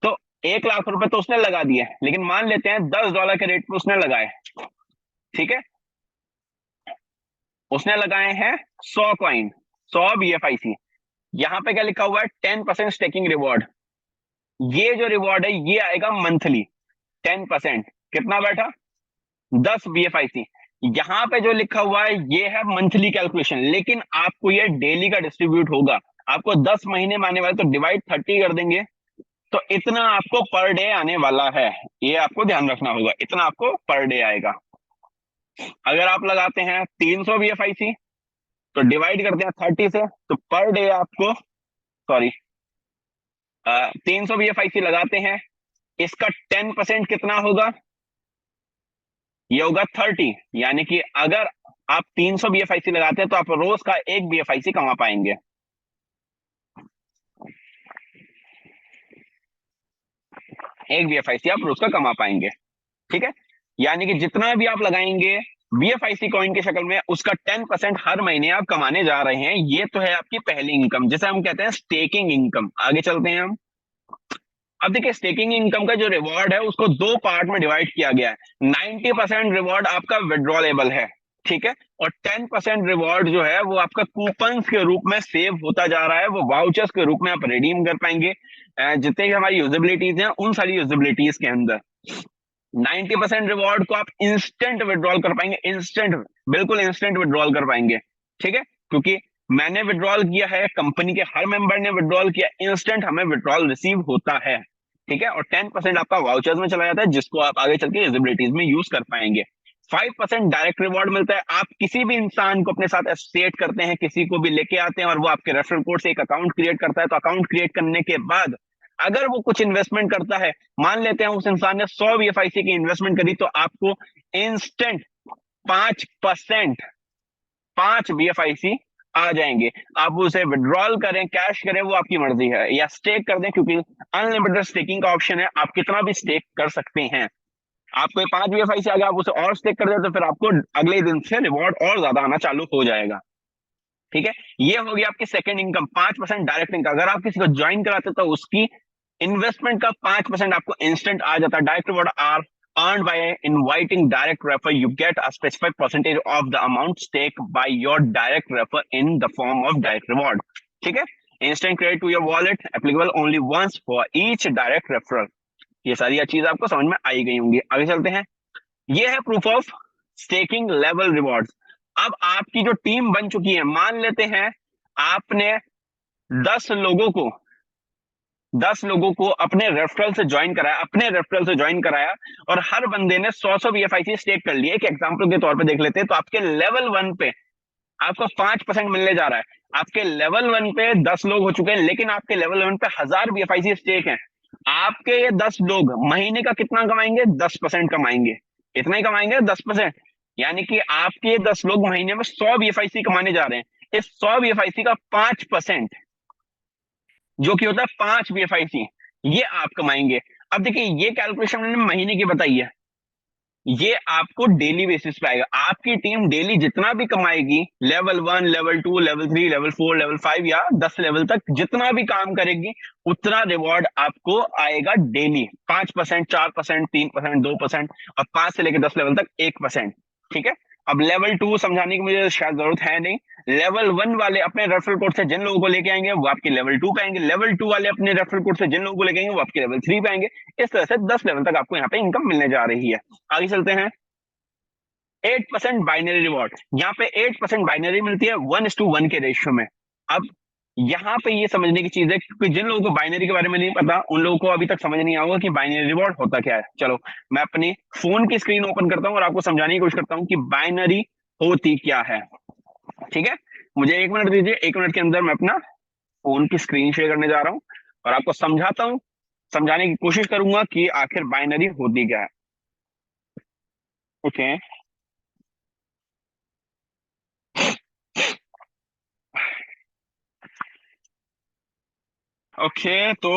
तो 1 लाख रुपए तो उसने लगा दिए, लेकिन मान लेते हैं $10 के रेट पे उसने लगाए, ठीक है, उसने लगाए हैं 100 कॉइन, 100 BFIC। यहाँ पे क्या लिखा हुआ है, 10% स्टेकिंग रिवॉर्ड। ये जो रिवॉर्ड है ये आएगा मंथली, 10%। कितना बैठा, 10 BFIC। यहाँ पे जो लिखा हुआ है ये है मंथली कैलकुलेशन, लेकिन आपको ये डेली का डिस्ट्रीब्यूट होगा। आपको 10 महीने में आने वाले तो डिवाइड 30 कर देंगे, तो इतना आपको पर डे आने वाला है। ये आपको ध्यान रखना होगा, इतना आपको पर डे आएगा। अगर आप लगाते हैं 300 BFIC तो डिवाइड करते हैं 30 से, तो पर डे आपको, सॉरी, 300 BFIC लगाते हैं, इसका 10% कितना होगा, ये होगा 30। यानी कि अगर आप 300 BFIC लगाते हैं तो आप रोज का 1 BFIC कमा पाएंगे। एक BFIC आप रोज का कमा पाएंगे, ठीक है। यानी कि जितना भी आप लगाएंगे BFIC कॉइन की शक्ल में, उसका 10% हर महीने आप कमाने जा रहे हैं। ये तो है आपकी पहली इनकम, जिसे हम कहते हैं स्टेकिंग इनकम। आगे चलते हैं हम। अब देखिए, स्टेकिंग इनकम का जो रिवॉर्ड है उसको दो पार्ट में डिवाइड किया गया है। 90% रिवॉर्ड आपका विड्रॉलेबल है, ठीक है, और 10% रिवॉर्ड जो है वो आपका कूपन्स के रूप में सेव होता जा रहा है, वो वाउचर्स के रूप में आप रिडीम कर पाएंगे। जितने भी हमारी यूजेबिलिटीज हैं उन सारी यूजेबिलिटीज के अंदर 90% रिवॉर्ड को आप इंस्टेंट विड्रॉल कर पाएंगे, इंस्टेंट, बिल्कुल इंस्टेंट विड्रॉल कर पाएंगे, ठीक है, क्योंकि मैंने विड्रॉल किया है, कंपनी के हर मेंबर ने विड्रॉल किया, इंस्टेंट हमें विड्रॉल रिसीव होता है, ठीक है। और 10% आपका वाउचर्स में चला जाता है, जिसको आप आगे चल के यूजिबिलिटीज में यूज कर पाएंगे। 5% डायरेक्ट रिवॉर्ड मिलता है। आप किसी भी इंसान को अपने साथ एसोसिएट करते हैं, किसी को भी लेके आते हैं और वो आपके रेफरल कोड से एक अकाउंट क्रिएट करता है, तो अकाउंट क्रिएट करने के बाद अगर वो कुछ इन्वेस्टमेंट करता है, मान लेते हैं उस इंसान ने 100 BFIC की इन्वेस्टमेंट करी, तो आपको इंस्टेंट 5%, 5 BFIC आ जाएंगे। आप उसे विड्रॉल करें, कैश करें, वो आपकी मर्जी है, या स्टेक कर दें, क्योंकि अनलिमिटेड स्टेकिंग का ऑप्शन है, आप कितना भी स्टेक कर सकते हैं। आपको 5 BFIC आ गया, आप उसे और स्टेक कर दें तो फिर आपको अगले दिन से रिवॉर्ड और ज्यादा आना चालू हो जाएगा, ठीक है। ये हो गया आपकी सेकंड इनकम, 5% डायरेक्ट इनकम। अगर आप किसी को ज्वाइन कराते तो उसकी इन्वेस्टमेंट का 5% आपको इंस्टेंट आ जाता है। Direct reward are earned by inviting direct refer. You get a specific percentage of the amount staked by your direct refer in the form of direct reward. ठीक है, instant credit to your wallet applicable only once for each direct referral. ये सारी चीज आपको समझ में आई गई होंगी। आगे चलते हैं। ये है proof of staking level rewards. अब आपकी जो टीम बन चुकी है, मान लेते हैं आपने 10 लोगों को 10 लोगों को अपने रेफरल से ज्वाइन कराया, अपने रेफरल से ज्वाइन कराया, और हर बंदे ने 100 BFIC स्टेक कर लिए। एक एग्जांपल के तौर पे देख लेते हैं, तो आपके लेवल 1 पे आपको 5% मिलने जा रहा है। आपके लेवल 1 पे 10 लोग हो चुके हैं, लेकिन आपके लेवल 1 पे 1000 BFIC स्टेक है। आपके ये 10 लोग महीने का कितना कमाएंगे, 10% कमाएंगे। इतना ही कमाएंगे, 10%। यानी कि आपके 10 लोग महीने में 100 BFIC कमाने जा रहे हैं। इस 100 BFIC का 5%, जो कि होता है 5 BFIC, ये आप कमाएंगे। अब देखिए ये कैलकुलेशन मैंने महीने की बताई है, ये आपको डेली बेसिस पे आएगा। आपकी टीम डेली जितना भी कमाएगी, level 1, level 2, level 3, level 4, level 5 या 10 लेवल तक जितना भी काम करेगी, उतना रिवॉर्ड आपको आएगा डेली। 5%, 4%, 3%, 2%, और 5 से लेकर 10 लेवल तक 1%। ठीक है। अब लेवल 2 समझाने की मुझे शायद जरूरत है नहीं। लेवल 1 वाले अपने रेफरल कोड से जिन लोगों को लेके आएंगे वो आपके लेवल 2 पे आएंगे। लेवल 2 वाले अपने रेफरल कोड से जिन लोगों को लेके आएंगे वो आपके लेवल 3 पे आएंगे। इस तरह से 10 लेवल तक आपको यहाँ पे इनकम मिलने जा रही है। आगे चलते हैं। 8% बाइनरी रिवॉर्ड, यहाँ पे 8% बाइनरी मिलती है 1:1 के रेशियो में। अब यहाँ पे ये समझने की चीज है, क्योंकि जिन लोगों को बाइनरी के बारे में नहीं पता उन लोगों को अभी तक समझ नहीं आएगा कि बाइनरी रिवॉर्ड होता क्या है। चलो मैं अपनी फोन की स्क्रीन ओपन करता हूँ और आपको समझाने की कोशिश करता हूँ कि बाइनरी होती क्या है। ठीक है, मुझे 1 मिनट दीजिए। 1 मिनट के अंदर मैं अपना फोन की स्क्रीन शेयर करने जा रहा हूँ और आपको समझाता हूँ, समझाने की कोशिश करूंगा कि आखिर बाइनरी होती क्या है। ओके। ओके, तो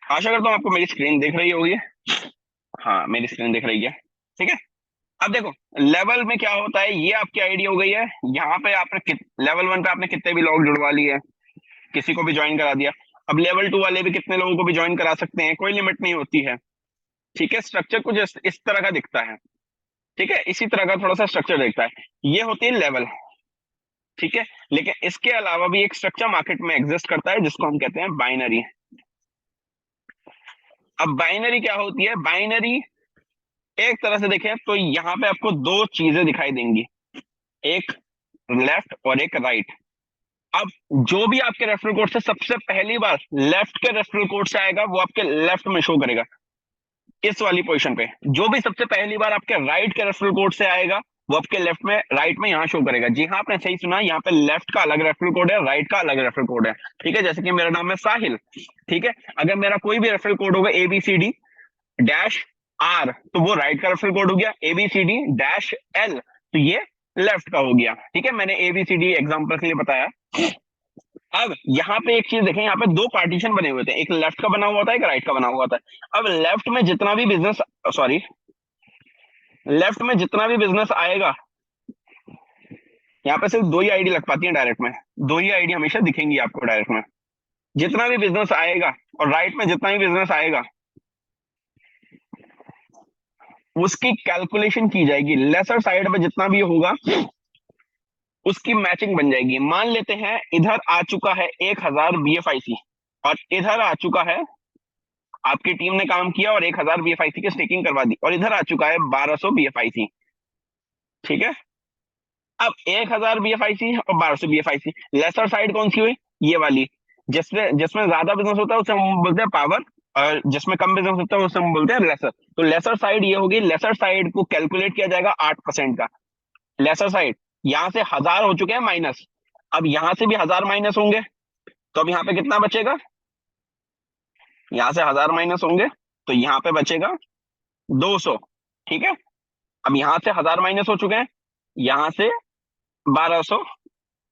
आशा करता हूँ आपको मेरी स्क्रीन दिख रही होगी। हाँ, मेरी स्क्रीन दिख रही है। ठीक है। अब देखो, लेवल में क्या होता है ये आपकी आईडी हो गई है। यहाँ पे आपने लेवल 1 पे आपने कितने भी लोग जुड़वा लिए, किसी को भी ज्वाइन करा दिया। अब लेवल 2 वाले भी कितने लोगों को भी ज्वाइन करा सकते हैं, कोई लिमिट नहीं होती है। ठीक है, स्ट्रक्चर कुछ इस तरह का दिखता है। ठीक है, इसी तरह का थोड़ा सा स्ट्रक्चर दिखता है। ये होती है लेवल। ठीक है, लेकिन इसके अलावा भी एक स्ट्रक्चर मार्केट में एग्जिस्ट करता है जिसको हम कहते हैं बाइनरी। अब बाइनरी क्या होती है? बाइनरी एक तरह से देखें तो यहाँ पे आपको दो चीजें दिखाई देंगी, एक लेफ्ट और एक राइट। अब जो भी आपके रेफरल कोड से सबसे पहली बार लेफ्ट के रेफरल कोड से आएगा वो आपके लेफ्ट में शो करेगा, इस वाली पोजीशन पे। जो भी सबसे पहली बार आपके राइट के रेफरल कोड से आएगा वो आपके लेफ्ट में, राइट में यहाँ शो करेगा। जी हाँ, आपने सही सुना, यहाँ पे लेफ्ट का अलग रेफरल कोड है, राइट का अलग रेफरल कोड है। ठीक है, जैसे कि मेरा नाम है साहिल। ठीक है, अगर मेरा कोई भी रेफरल कोड होगा ABCD डैश R तो वो राइट का रेफरल कोड हो गया। ABCD डैश L तो ये लेफ्ट का हो गया। ठीक है, मैंने ABCD एग्जांपल के लिए बताया। अब यहाँ पे एक चीज देखें, यहाँ पे दो पार्टीशन बने हुए थे, एक लेफ्ट का बना हुआ था, एक राइट का बना हुआ था। अब लेफ्ट में जितना भी बिजनेस, सॉरी, लेफ्ट में जितना भी बिजनेस आएगा, यहाँ पे सिर्फ दो ही आईडी लग पाती है डायरेक्ट में, दो ही आईडी हमेशा दिखेंगी आपको डायरेक्ट में। जितना भी बिजनेस आएगा और राइट में जितना भी बिजनेस आएगा उसकी कैलकुलेशन की जाएगी। लेसर साइड में जितना भी होगा उसकी मैचिंग बन जाएगी। मान लेते हैं इधर आ चुका है 1000 BFIC और इधर आ चुका है, आपकी टीम ने काम किया और 1000 BFIC की स्टेकिंग करवा दी, और इधर आ चुका है 1200 BFIC। ठीक है, अब 1000 BFIC और 1200 BFIC, लेसर साइड कौन सी हुई? ये वाली, जिसमें जिसमें ज्यादा बिजनेस होता है उसे हम बोलते हैं पावर, और जिसमें कम बिजनेस होता है उसे हम बोलते हैं लेसर। तो लेसर साइड ये होगी। लेसर साइड को कैलकुलेट किया जाएगा 8% का। लेसर साइड, यहां से 1000 हो चुके हैं माइनस, अब यहां से भी 1000 माइनस होंगे, तो अब यहाँ पे कितना बचेगा? यहां से 1000 माइनस होंगे तो यहाँ पे बचेगा 200। ठीक है, अब यहां से 1000 माइनस हो चुके हैं, यहां से 1200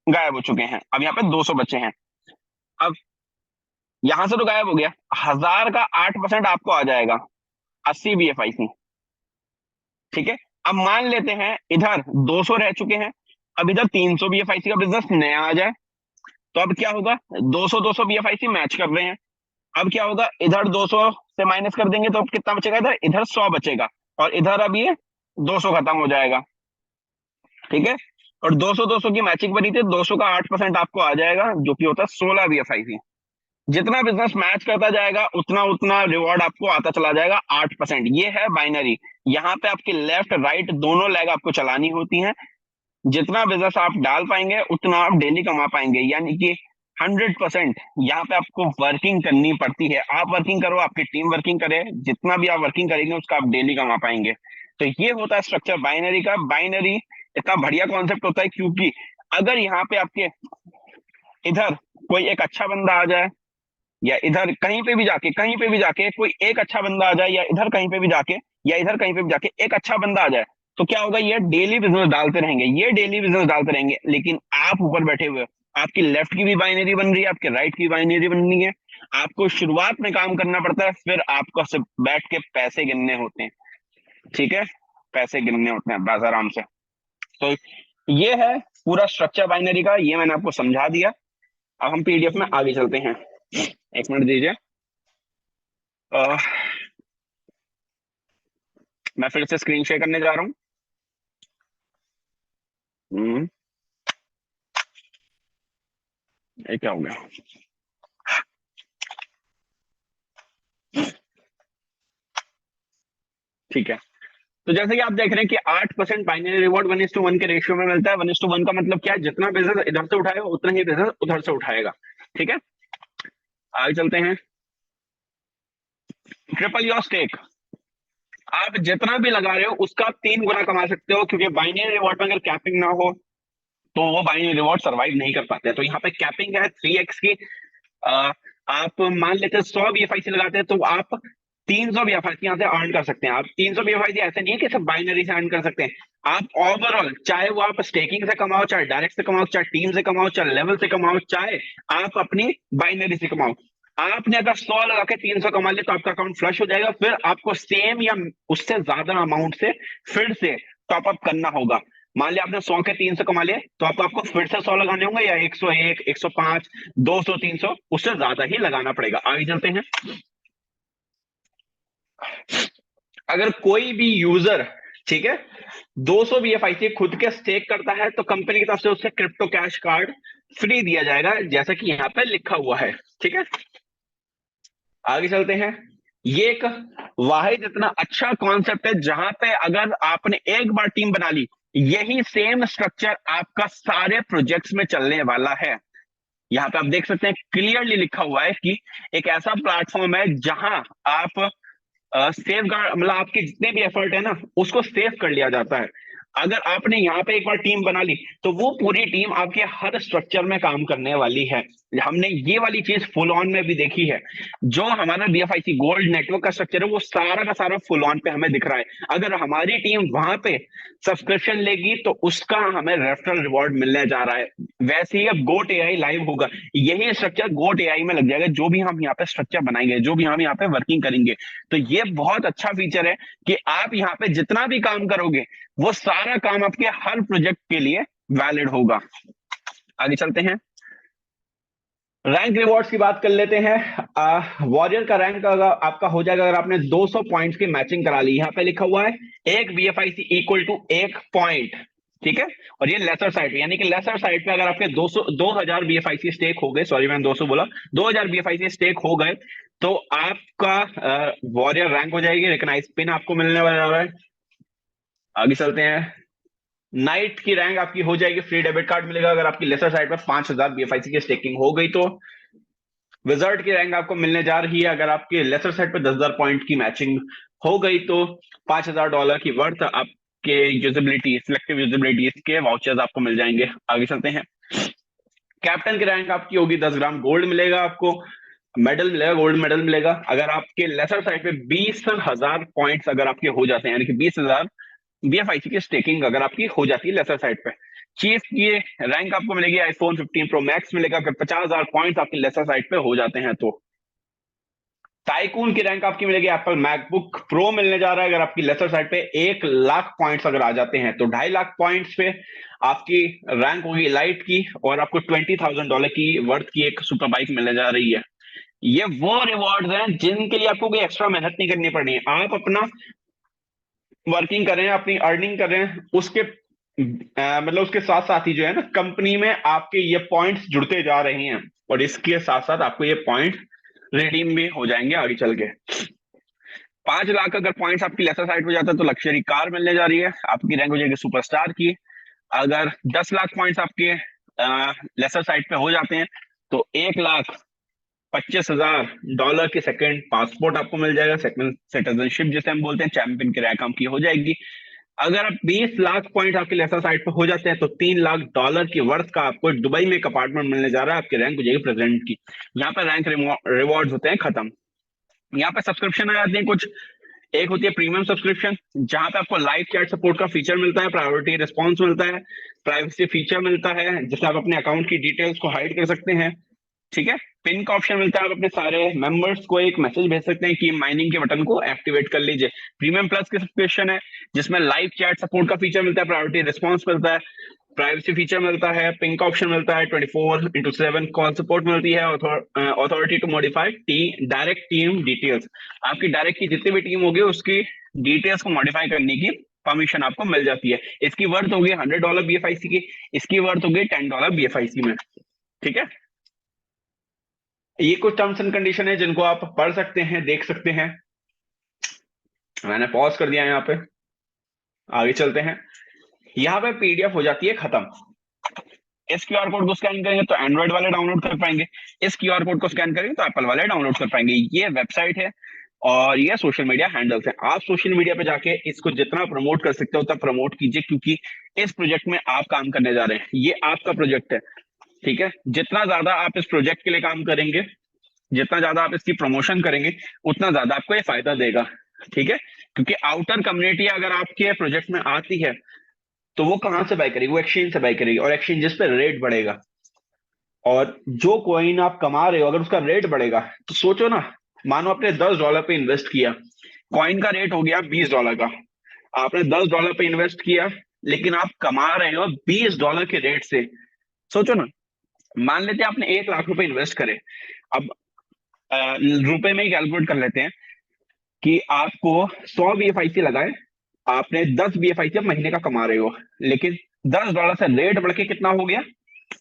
गायब हो चुके हैं, अब यहाँ पे 200 बचे हैं। अब यहां से तो गायब हो गया, 1000 का 8% आपको आ जाएगा 80 BFIC। ठीक है, अब मान लेते हैं इधर 200 रह चुके हैं, अब इधर 300 BFIC का बिजनेस नया आ जाए, तो अब क्या होगा? 200 200 BFIC मैच कर रहे हैं। अब क्या होगा? इधर 200 से माइनस कर देंगे तो अब कितना बचेगा? इधर इधर 100 बचेगा, और इधर अब ये 200 खत्म हो जाएगा। ठीक है, और 200 200 की मैचिंग बनी थी, 200 का 8% आपको आ जाएगा जो कि होता है 16 BFIC। जितना बिजनेस मैच करता जाएगा उतना उतना रिवॉर्ड आपको आता चला जाएगा 8%। ये है बाइनरी। यहाँ पे आपके लेफ्ट राइट दोनों लेग आपको चलानी होती हैं। जितना बिजनेस आप डाल पाएंगे उतना आप डेली कमा पाएंगे, यानी कि 100% यहाँ पे आपको वर्किंग करनी पड़ती है। आप वर्किंग करो, आपकी टीम वर्किंग करे, जितना भी आप वर्किंग करेंगे उसका आप डेली कमा पाएंगे। तो ये होता है स्ट्रक्चर बाइनरी का। बाइनरी इतना बढ़िया कॉन्सेप्ट होता है क्योंकि अगर यहाँ पे आपके इधर कोई एक अच्छा बंदा आ जाए, या इधर कहीं पे भी जाके, कहीं पे भी जाके कोई एक अच्छा बंदा आ जाए, या इधर कहीं पे भी जाके, या इधर कहीं पे भी जाके एक अच्छा बंदा आ जाए, तो क्या होगा? ये डेली बिजनेस डालते रहेंगे, ये डेली बिजनेस डालते रहेंगे, लेकिन आप ऊपर बैठे हुए हो, आपकी लेफ्ट की भी बाइनरी बन रही है, आपके राइट की बाइनरी बन रही है। आपको शुरुआत में काम करना पड़ता है, फिर आपको सिर्फ बैठ के पैसे गिनने होते हैं। ठीक है, पैसे गिनने होते हैं बस आराम से। तो ये है पूरा स्ट्रक्चर बाइनरी का, ये मैंने आपको समझा दिया। अब हम पीडीएफ में आगे चलते हैं। एक मिनट दीजिए। अह, मैं फिर से स्क्रीन शेयर करने जा रहा हूँ। ये क्या हो गया? ठीक है, तो जैसे कि आप देख रहे हैं कि 8% बाइनरी रिवॉर्ड 1:1 के रेशियो में मिलता है। 1:1 का मतलब क्या है? जितना बिजनेस इधर से उठाएगा उतना ही बिजनेस उधर से उठाएगा। ठीक है, आगे चलते हैं। ट्रिपल योर स्टेक, आप जितना भी लगा रहे हो उसका 3 गुना कमा सकते हो, क्योंकि बाइनरी रिवॉर्ड में अगर कैपिंग ना हो तो वो बाइनरी रिवॉर्ड सर्वाइव नहीं कर पाते। तो यहाँ पे कैपिंग है 3x की। अ, आप मान लेते हैं 100 बीएफआईसी लगाते हैं तो आप 300 बीएफआईसी यहाँ से अर्न कर सकते हैं। आप 300 बीएफआईसी ऐसे नहीं है कि सब बाइनरी से अर्न कर सकते हैं। आप ओवरऑल, चाहे वो आप स्टेकिंग से कमाओ, चाहे डायरेक्ट से कमाओ, चाहे टीम से कमाओ, चाहे लेवल से कमाओ, चाहे आप अपनी बाइनरी से कमाओ, आपने अगर 100 लगा के 300 कमा लिया तो आपका अकाउंट फ्लश हो जाएगा। फिर आपको सेम या उससे ज्यादा अमाउंट से फिर से टॉप अप करना होगा। मान लिया आपने 100 के 300 कमा लिए तो आपको फिर से 100 लगाने होंगे, या 101, 105, 200, 300, उससे ज्यादा ही लगाना पड़ेगा। आगे चलते हैं। अगर कोई भी यूजर, ठीक है, 200 बीएफआईसी खुद के स्टेक करता है तो कंपनी की तरफ से उससे क्रिप्टो कैश कार्ड फ्री दिया जाएगा, जैसा कि यहाँ पे लिखा हुआ है। ठीक है, आगे चलते हैं। ये एक वाहिद इतना अच्छा कॉन्सेप्ट है जहां पे अगर आपने एक बार टीम बना ली, यही सेम स्ट्रक्चर आपका सारे प्रोजेक्ट्स में चलने वाला है। यहाँ पे आप देख सकते हैं क्लियरली लिखा हुआ है कि एक ऐसा प्लेटफॉर्म है जहां आप सेफ गार्ड, मतलब आपके जितने भी एफर्ट है ना उसको सेव कर लिया जाता है। अगर आपने यहाँ पे एक बार टीम बना ली तो वो पूरी टीम आपके हर स्ट्रक्चर में काम करने वाली है। हमने ये वाली चीज फुल ऑन में भी देखी है। जो हमारा बीएफआईसी गोल्ड नेटवर्क का स्ट्रक्चर है वो सारा का सारा फुल ऑन पे हमें दिख रहा है। अगर हमारी टीम वहां पे सब्सक्रिप्शन लेगी तो उसका हमें रेफरल रिवॉर्ड मिलने जा रहा है। वैसे ही अब गोट एआई लाइव होगा, यही स्ट्रक्चर गोट एआई में लग जाएगा। जो भी हम यहाँ पे स्ट्रक्चर बनाएंगे, जो भी हम यहाँ पे वर्किंग करेंगे, तो ये बहुत अच्छा फीचर है कि आप यहाँ पे जितना भी काम करोगे वो सारा काम आपके हर प्रोजेक्ट के लिए वैलिड होगा। आगे चलते हैं, रैंक रिवॉर्ड्स की बात कर लेते हैं। वॉरियर का रैंक आपका हो जाएगा अगर आपने 200 पॉइंट्स की मैचिंग करा ली। यहाँ पे लिखा हुआ है एक बीएफआईसी इक्वल टू 1 पॉइंट। ठीक है, और ये लेसर साइड पे, यानी कि लेसर साइड पे अगर आपके 2000 बीएफआईसी स्टेक हो गए, सॉरी मैंने 200 बोला, 2000 बीएफआईसी स्टेक हो गए तो आपका वॉरियर रैंक हो जाएगी। रिकग्नाइज पिन आपको मिलने वाला है। आगे चलते हैं, नाइट की रैंक आपकी हो जाएगी, फ्री डेबिट कार्ड मिलेगा अगर आपकी लेसर साइड पर 5000 बीएफआईसी की स्टेकिंग हो गई तो। विजर्ड की रैंक आपको मिलने जा रही है अगर आपके लेसर साइड पे 10,000 पॉइंट की मैचिंग हो गई तो $5000 की वर्थ आपके यूजिबिलिटी, सिलेक्टिव यूजिबिलिटीज के वाउचर्स आपको मिल जाएंगे। आगे चलते हैं, कैप्टन की रैंक आपकी होगी 10 ग्राम गोल्ड मिलेगा आपको, मेडल मिलेगा, गोल्ड मेडल मिलेगा अगर आपके लेसर साइड पे 20,000 पॉइंट्स अगर आपके हो जाते हैं, यानी कि 20,000 बीएफआईसी की स्टेकिंग अगर आपकी हो जाती है लेसर साइड पे। चीफ की रैंक आपको मिलेगी आईफोन 15 प्रो मैक्स मिलेगा अगर 50,000 पॉइंट्स आपकी लेसर साइड पे हो जाते हैं तो। टाइकून की रैंक आपकी मिलेगी एप्पल मैकबुक प्रो मिलने जा रहा है अगर आपकी लेसर साइड पे 1 लाख पॉइंट्स अगर आ जाते हैं तो। 2.5 लाख पॉइंट्स पे आपकी रैंक होगी लाइट की और आपको $20,000 की वर्थ की एक सुपर बाइक मिलने जा रही है। ये वो रिवॉर्ड्स हैं जिनके लिए आपको कोई एक्स्ट्रा मेहनत नहीं करनी पड़नी है। आप अपना वर्किंग कर रहे हैं, अपनी अर्निंग कर रहे हैं, उसके मतलब उसके साथ साथ ही जो है ना कंपनी में आपके ये पॉइंट्स जुड़ते जा रहे हैं और इसके साथ साथ आपको ये पॉइंट रिडीम भी हो जाएंगे आगे चल के। 5 लाख अगर पॉइंट्स आपकी लेसर साइड पे जाता है तो लग्जरी कार मिलने जा रही है, आपकी रैंक हो जाएगी सुपरस्टार की। अगर 10 लाख पॉइंट्स आपके लेसर साइड पे हो जाते हैं तो 1,25,000 की सेकंड पासपोर्ट आपको मिल जाएगा, सेकंड सिटीजनशिप जिसे हम बोलते हैं, चैंपियन की रैंक आपकी हो जाएगी। अगर आप 20 लाख पॉइंट आपके लेसर साइड पे हो जाते हैं तो $3 लाख की वर्थ का आपको दुबई में एक अपार्टमेंट मिलने जा रहा है, आपकी रैंक हो जाएगी प्रेसिडेंट की। यहाँ पे रैंक रिवॉर्ड्स होते हैं खत्म। यहाँ पे सब्सक्रिप्शन आ जाते हैं कुछ। एक होती है प्रीमियम सब्सक्रिप्शन जहां पे आपको लाइव चैट सपोर्ट का फीचर मिलता है, प्रायोरिटी रिस्पॉन्स मिलता है, प्राइवेसी फीचर मिलता है जिससे आप अपने अकाउंट की डिटेल्स को हाइड कर सकते हैं। ठीक है, पिन का ऑप्शन मिलता है, आप अपने सारे मेंबर्स को एक मैसेज भेज सकते हैं कि माइनिंग के बटन को एक्टिवेट कर लीजिए। प्रीमियम प्लस की सब्सक्रिप्शन है जिसमें लाइव चैट सपोर्ट का फीचर मिलता है, प्रायोरिटी रिस्पॉन्स मिलता है, प्राइवेसी फीचर मिलता है, पिंक का ऑप्शन मिलता है, 24/7 कॉल सपोर्ट मिलती है, authority to modify direct team details. आपकी डायरेक्ट की जितनी भी टीम होगी उसकी डिटेल्स को मॉडिफाई करने की परमिशन आपको मिल जाती है। इसकी वर्थ होगी $100 BFIC की, इसकी वर्थ होगी $10 BFIC में। ठीक है, ये कुछ टर्म्स एंड कंडीशन है जिनको आप पढ़ सकते हैं, देख सकते हैं। मैंने पॉज कर दिया यहाँ पे, आगे चलते हैं। यहाँ पे पीडीएफ हो जाती है खत्म। इस क्यूआर कोड को स्कैन करेंगे तो एंड्रॉइड वाले डाउनलोड कर पाएंगे, इस क्यूआर कोड को स्कैन करेंगे तो एप्पल वाले डाउनलोड कर पाएंगे। ये वेबसाइट है और ये सोशल मीडिया हैंडल्स है। आप सोशल मीडिया पे जाके इसको जितना प्रमोट कर सकते हो उतना प्रमोट कीजिए, क्योंकि इस प्रोजेक्ट में आप काम करने जा रहे हैं, ये आपका प्रोजेक्ट है। ठीक है, जितना ज्यादा आप इस प्रोजेक्ट के लिए काम करेंगे, जितना ज्यादा आप इसकी प्रमोशन करेंगे, उतना ज्यादा आपको ये फायदा देगा। ठीक है, क्योंकि आउटर कम्युनिटी अगर आपके प्रोजेक्ट में आती है तो वो कहां से बाय करेगी, वो एक्सचेंज से बाय करेगी, और एक्सचेंजेस पे रेट बढ़ेगा। और जो कॉइन आप कमा रहे हो अगर उसका रेट बढ़ेगा तो सोचो ना, मानो आपने $10 पे इन्वेस्ट किया, कॉइन का रेट हो गया $20 का, आपने $10 पे इन्वेस्ट किया लेकिन आप कमा रहे हो $20 के रेट से। सोचो ना, मान लेते हैं आपने 1 लाख रुपए इन्वेस्ट करे। अब रुपए में ही कैलकुलेट कर लेते हैं कि आपको 100 BFIC लगाए, आपने 10 BFIC अब महीने का कमा रहे हो, लेकिन $10 से रेट बढ़ के कितना हो गया,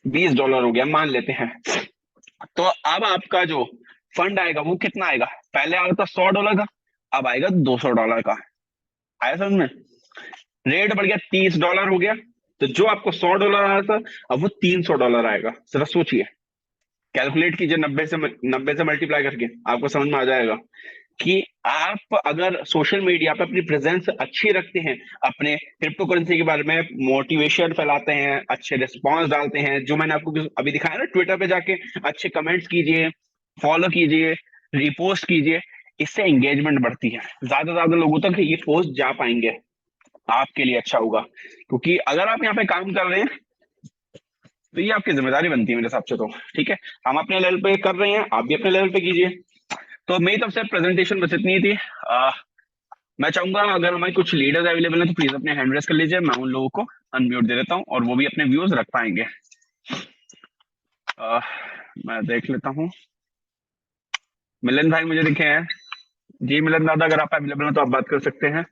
$20 हो गया मान लेते हैं। तो अब आपका जो फंड आएगा वो कितना आएगा, पहले आया था $100 का, अब आएगा $200 का। आया समझ में? रेट बढ़ गया, $30 हो गया, तो जो आपको $100 आया था अब वो $300 आएगा। जरा सोचिए, कैलकुलेट कीजिए, 90 से मल्टीप्लाई करके आपको समझ में आ जाएगा कि आप अगर सोशल मीडिया पे अपनी प्रेजेंस अच्छी रखते हैं, अपने क्रिप्टो करेंसी के बारे में मोटिवेशन फैलाते हैं, अच्छे रिस्पॉन्स डालते हैं, जो मैंने आपको अभी दिखाया ना, ट्विटर पे जाके अच्छे कमेंट्स कीजिए, फॉलो कीजिए, रिपोस्ट कीजिए, इससे एंगेजमेंट बढ़ती है, ज्यादा से ज्यादा लोगों तक ये पोस्ट जा पाएंगे, आपके लिए अच्छा होगा। क्योंकि अगर आप यहाँ पे काम कर रहे हैं तो ये आपकी जिम्मेदारी बनती है मेरे हिसाब से तो। ठीक है, हम अपने लेवल पे कर रहे हैं, आप भी अपने लेवल पे कीजिए। तो मेरी तरफ से प्रेजेंटेशन बस इतनी ही थी। मैं चाहूंगा अगर हमारे कुछ लीडर्स अवेलेबल हैं तो प्लीज अपने हैंड रेस कर लीजिए, मैं उन लोगों को अनम्यूट दे देता हूँ और वो भी अपने व्यूज रख पाएंगे। मैं देख लेता हूँ, मिलन भाई मुझे दिखे हैं। जी मिलन दादा, अगर आप अवेलेबल हैं तो आप बात कर सकते हैं।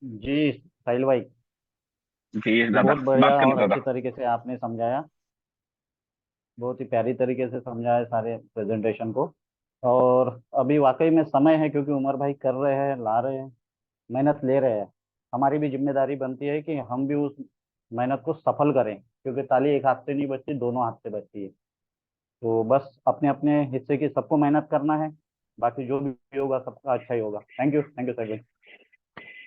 जी साहिल भाई, जी दादा, बहुत बढ़िया बात करना और अच्छी दादा। तरीके से आपने समझाया। बहुत ही प्यारी तरीके से समझाया सारे प्रेजेंटेशन को। और अभी वाकई में समय है, क्योंकि उमर भाई कर रहे हैं, ला रहे हैं, मेहनत ले रहे हैं। हमारी भी जिम्मेदारी बनती है कि हम भी उस मेहनत को सफल करें, क्योंकि ताली एक हाथ से नहीं बजती, दोनों हाथ से बजती है। तो बस अपने अपने हिस्से की सबको मेहनत करना है, बाकी जो भी होगा सबका अच्छा ही होगा। थैंक यू साहिल भाई।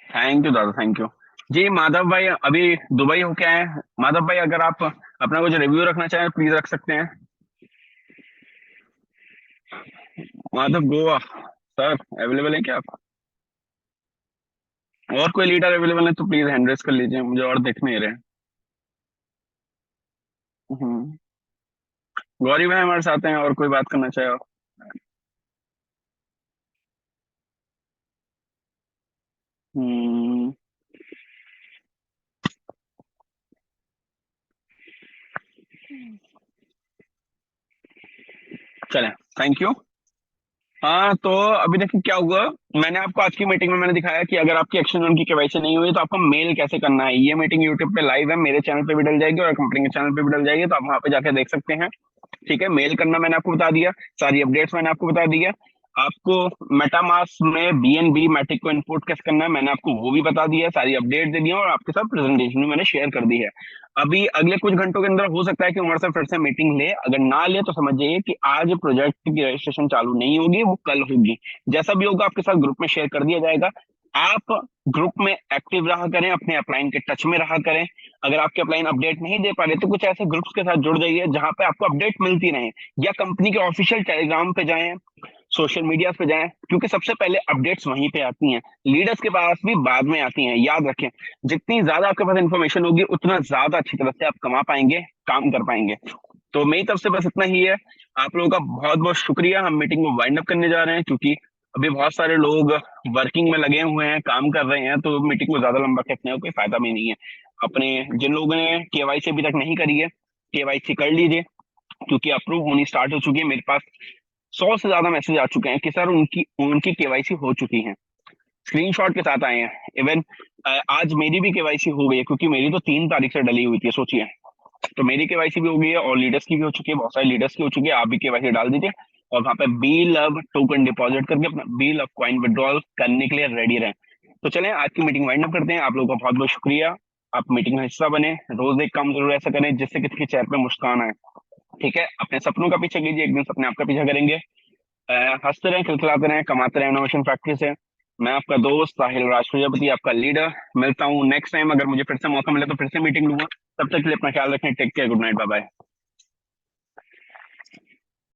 थैंक यू दादा, थैंक यू। जी माधव भाई अभी दुबई होके आए हैं। माधव भाई अगर आप अपना कुछ रिव्यू रखना चाहें प्लीज रख सकते हैं। माधव गोवा सर, अवेलेबल है क्या आप? और कोई लीडर अवेलेबल है तो प्लीज हैंड रेस कर लीजिए, मुझे और दिख नहीं रहे। हम्म, गौरी भाई हमारे साथ हैं, और कोई बात करना चाहे आप? हम्म, चलें, थैंक यू। हाँ तो अभी देखिए क्या हुआ, मैंने आपको आज की मीटिंग में मैंने दिखाया कि अगर आपकी एक्शन लोन की केवाईसी नहीं हुई तो आपको मेल कैसे करना है। ये मीटिंग यूट्यूब पे लाइव है, मेरे चैनल पे भी डल जाएगी और कंपनी के चैनल पे भी डल जाएगी, तो आप वहां पे जाके देख सकते हैं। ठीक है, मेल करना मैंने आपको बता दिया, सारी अपडेट्स मैंने आपको बता दिया। आपको मेटामास्क में बीएनबी मैटिक को इंपोर्ट कैसे करना है मैंने आपको वो भी बता दिया, सारी अपडेट दे दी है, और आपके साथ प्रेजेंटेशन भी मैंने शेयर कर दी है। अभी अगले कुछ घंटों के अंदर हो सकता है कि उमर से फिर से मीटिंग ले, अगर ना ले तो समझ जाइए कि आज प्रोजेक्ट की रजिस्ट्रेशन चालू नहीं होगी, वो कल होगी। जैसा भी होगा आपके साथ ग्रुप में शेयर कर दिया जाएगा। आप ग्रुप में एक्टिव रहा करें, अपने अपलाइन के टच में रहा करें। अगर आपके अपलाइन अपडेट नहीं दे पा रहे तो कुछ ऐसे ग्रुप्स के साथ जुड़ जाइए जहां पे आपको अपडेट मिलती रहे, या कंपनी के ऑफिशियल टेलीग्राम पे जाएं, सोशल मीडिया पे जाएं, क्योंकि सबसे पहले अपडेट्स वहीं पे आती हैं, लीडर्स के पास भी बाद में आती हैं। याद रखें, जितनी ज्यादा आपके पास इन्फॉर्मेशन होगी उतना ज्यादा अच्छी तरह से आप कमा पाएंगे, काम कर पाएंगे। तो मेरी तरफ से बस इतना ही है। आप लोगों का बहुत बहुत शुक्रिया। हम मीटिंग को वाइंड अप करने जा रहे हैं, क्योंकि अभी बहुत सारे लोग वर्किंग में लगे हुए हैं, काम कर रहे हैं, तो मीटिंग को ज्यादा लंबा खींचने का कोई फायदा भी नहीं है। अपने जिन लोगों ने केवाईसी अभी तक नहीं करी है, केवाईसी कर लीजिए, क्योंकि अप्रूव होनी स्टार्ट हो चुकी है। मेरे पास 100 से ज्यादा मैसेज आ चुके हैं कि सर उनकी उनकी केवाईसी हो चुकी है, स्क्रीनशॉट के साथ आए हैं। इवन आज मेरी भी केवाईसी हो गई है, क्योंकि मेरी तो 3 तारीख से डली हुई थी, सोचिए। तो मेरी केवाईसी भी हो गई है और लीडर्स की भी हो चुकी है, बहुत सारे लीडर्स की हो चुकी है। आप भी केवाईसी डाल दीजिए और वहां पे बी लव टोकन डिपॉजिट करके अपना बी लव कॉइन विड्रॉल करने के लिए रेडी रहें। तो चलें, आज की मीटिंग वाइंड अप करते हैं। आप लोगों का बहुत बहुत शुक्रिया। आप मीटिंग का हिस्सा बने, रोज एक काम जरूर ऐसा करें जिससे किसी के चेहरे पे मुस्कान आए। ठीक है, अपने सपनों का पीछे कीजिए, एक दिन सपने आपका पीछा करेंगे। हंसते रहें, खिलखिलाते रहें, कमाते रहें इनोवेशन फैक्ट्री से। मैं आपका दोस्त साहिल राज प्रजापति, आपका लीडर। मिलता हूँ नेक्स्ट टाइम, अगर मुझे फिर से मौका मिले तो फिर से मीटिंग लूंगा। तब तक के लिए अपना ख्याल रखें। Take care, good night, bye bye.